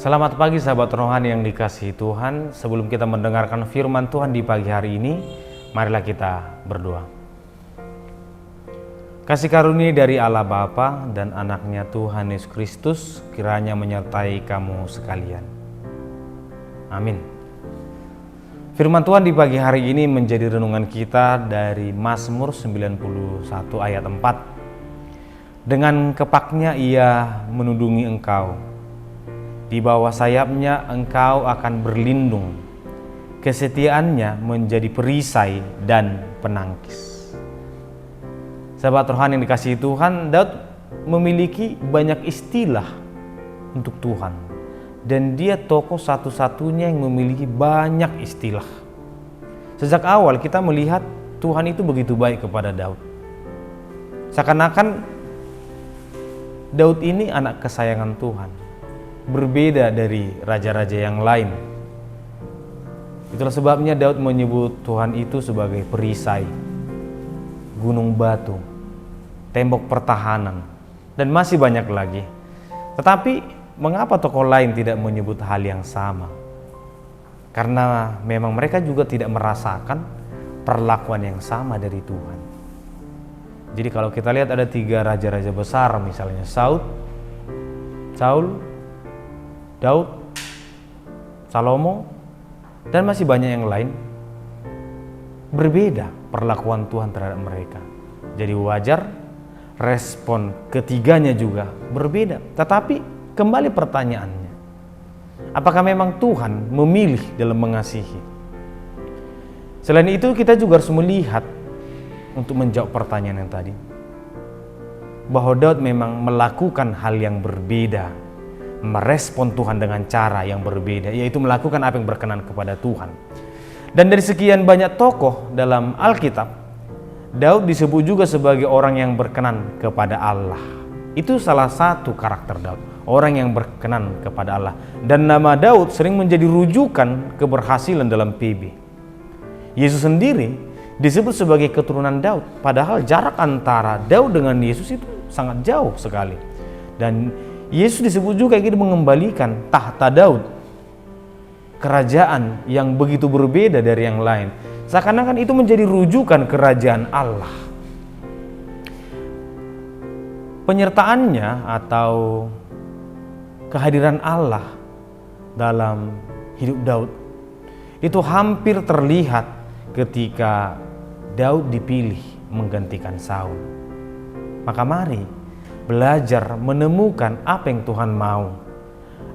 Selamat pagi sahabat rohani yang dikasihi Tuhan. Sebelum kita mendengarkan firman Tuhan di pagi hari ini, marilah kita berdoa. Kasih karunia dari Allah Bapa dan anaknya Tuhan Yesus Kristus kiranya menyertai kamu sekalian. Amin. Firman Tuhan di pagi hari ini menjadi renungan kita dari Mazmur 91 ayat 4. Dengan kepaknya ia menundungi engkau. Di bawah sayapnya engkau akan berlindung, kesetiaannya menjadi perisai dan penangkis. Sahabat rohani yang dikasihi Tuhan, Daud memiliki banyak istilah untuk Tuhan. Dan dia tokoh satu-satunya yang memiliki banyak istilah. Sejak awal kita melihat Tuhan itu begitu baik kepada Daud. Seakan-akan Daud ini anak kesayangan Tuhan. Berbeda dari raja-raja yang lain. Itulah sebabnya Daud menyebut Tuhan itu sebagai perisai, gunung batu, tembok pertahanan, dan masih banyak lagi. Tetapi mengapa tokoh lain tidak menyebut hal yang sama? Karena memang mereka juga tidak merasakan perlakuan yang sama dari Tuhan. Jadi kalau kita lihat ada 3 raja-raja besar, misalnya Saul, Daud, Salomo, dan masih banyak yang lain. Berbeda perlakuan Tuhan terhadap mereka. Jadi wajar respon ketiganya juga berbeda. Tetapi kembali pertanyaannya, apakah memang Tuhan memilih dalam mengasihi? Selain itu kita juga harus melihat untuk menjawab pertanyaan yang tadi, bahwa Daud memang melakukan hal yang berbeda, merespon Tuhan dengan cara yang berbeda, yaitu melakukan apa yang berkenan kepada Tuhan. Dan dari sekian banyak tokoh dalam Alkitab, Daud disebut juga sebagai orang yang berkenan kepada Allah. Itu salah satu karakter Daud, orang yang berkenan kepada Allah. Dan nama Daud sering menjadi rujukan keberhasilan dalam PB. Yesus sendiri disebut sebagai keturunan Daud, padahal jarak antara Daud dengan Yesus itu sangat jauh sekali. Dan Yesus disebut juga ingin mengembalikan tahta Daud, kerajaan yang begitu berbeda dari yang lain. Seakan-akan itu menjadi rujukan kerajaan Allah. Penyertaannya atau kehadiran Allah dalam hidup Daud itu hampir terlihat ketika Daud dipilih menggantikan Saul. Maka mari belajar menemukan apa yang Tuhan mau,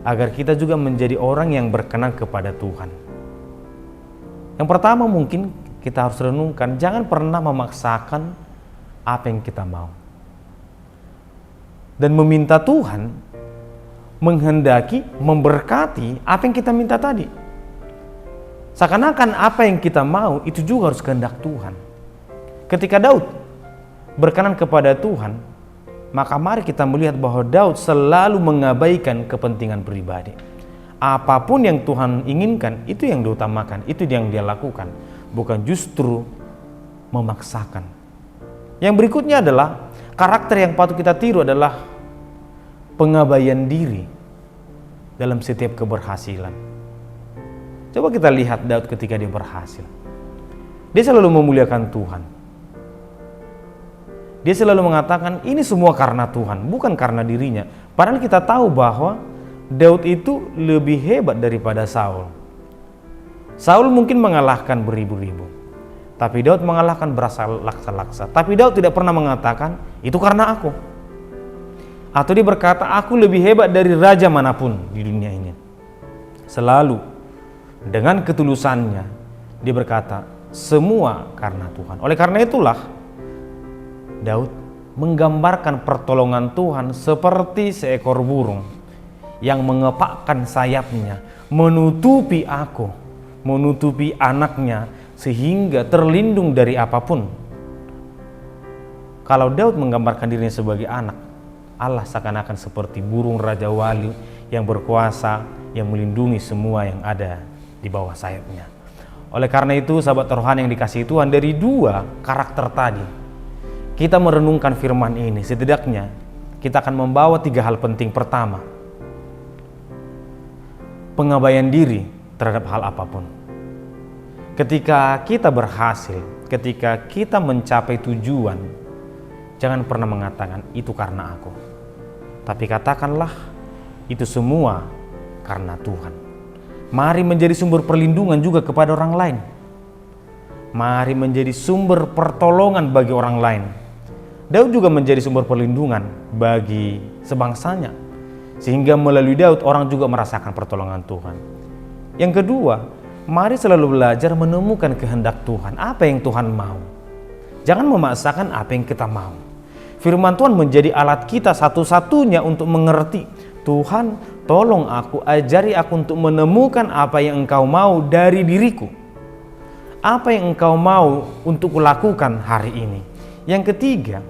agar kita juga menjadi orang yang berkenan kepada Tuhan. Yang pertama mungkin kita harus renungkan, jangan pernah memaksakan apa yang kita mau. Dan meminta Tuhan menghendaki, memberkati apa yang kita minta tadi. Seakan-akan apa yang kita mau itu juga harus kehendak Tuhan. Ketika Daud berkenan kepada Tuhan, maka mari kita melihat bahwa Daud selalu mengabaikan kepentingan pribadi. Apapun yang Tuhan inginkan, itu yang diutamakan, itu yang dia lakukan, bukan justru memaksakan. Yang berikutnya adalah karakter yang patut kita tiru adalah pengabaian diri dalam setiap keberhasilan. Coba kita lihat Daud ketika dia berhasil. Dia selalu memuliakan Tuhan. Dia selalu mengatakan ini semua karena Tuhan, bukan karena dirinya. Padahal kita tahu bahwa Daud itu lebih hebat daripada Saul. Saul mungkin mengalahkan beribu-ribu, tapi Daud mengalahkan berasa-laksa. Tapi Daud tidak pernah mengatakan itu karena aku. Atau dia berkata aku lebih hebat dari raja manapun di dunia ini. Selalu dengan ketulusannya dia berkata semua karena Tuhan. Oleh karena itulah Daud menggambarkan pertolongan Tuhan seperti seekor burung yang mengepakkan sayapnya, menutupi aku, menutupi anaknya sehingga terlindung dari apapun. Kalau Daud menggambarkan dirinya sebagai anak, Allah seakan-akan seperti burung Raja Wali yang berkuasa, yang melindungi semua yang ada di bawah sayapnya. Oleh karena itu sahabat rohani yang dikasihi Tuhan, dari 2 karakter tadi kita merenungkan firman ini, setidaknya kita akan membawa 3 hal penting. Pertama, pengabaian diri terhadap hal apapun. Ketika kita berhasil, ketika kita mencapai tujuan, jangan pernah mengatakan itu karena aku. Tapi katakanlah itu semua karena Tuhan. Mari menjadi sumber perlindungan juga kepada orang lain. Mari menjadi sumber pertolongan bagi orang lain. Daud juga menjadi sumber perlindungan bagi sebangsanya, sehingga melalui Daud orang juga merasakan pertolongan Tuhan. Yang kedua, mari selalu belajar menemukan kehendak Tuhan. Apa yang Tuhan mau? Jangan memaksakan apa yang kita mau. Firman Tuhan menjadi alat kita satu-satunya untuk mengerti. Tuhan, tolong aku, ajari aku untuk menemukan apa yang Engkau mau dari diriku. Apa yang Engkau mau untuk kulakukan hari ini. Yang ketiga,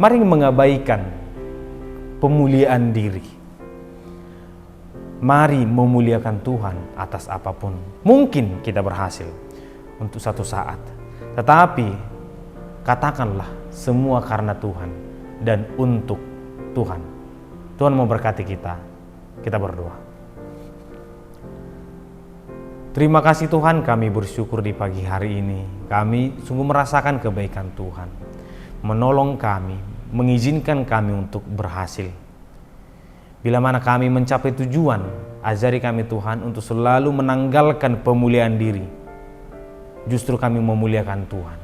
mari mengabaikan pemuliaan diri. Mari memuliakan Tuhan atas apapun. Mungkin kita berhasil untuk satu saat, tetapi katakanlah semua karena Tuhan dan untuk Tuhan. Tuhan memberkati kita. Kita berdoa. Terima kasih Tuhan, kami bersyukur di pagi hari ini. Kami sungguh merasakan kebaikan Tuhan. Menolong kami, mengizinkan kami untuk berhasil. Bila mana kami mencapai tujuan, ajari kami Tuhan untuk selalu menanggalkan pemuliaan diri. Justru kami memuliakan Tuhan.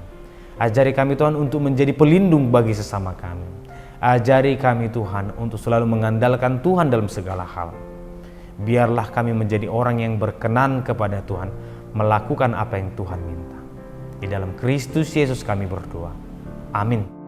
Ajari kami Tuhan untuk menjadi pelindung bagi sesama kami. Ajari kami Tuhan untuk selalu mengandalkan Tuhan dalam segala hal. Biarlah kami menjadi orang yang berkenan kepada Tuhan, melakukan apa yang Tuhan minta. Di dalam Kristus Yesus kami berdoa. Amin.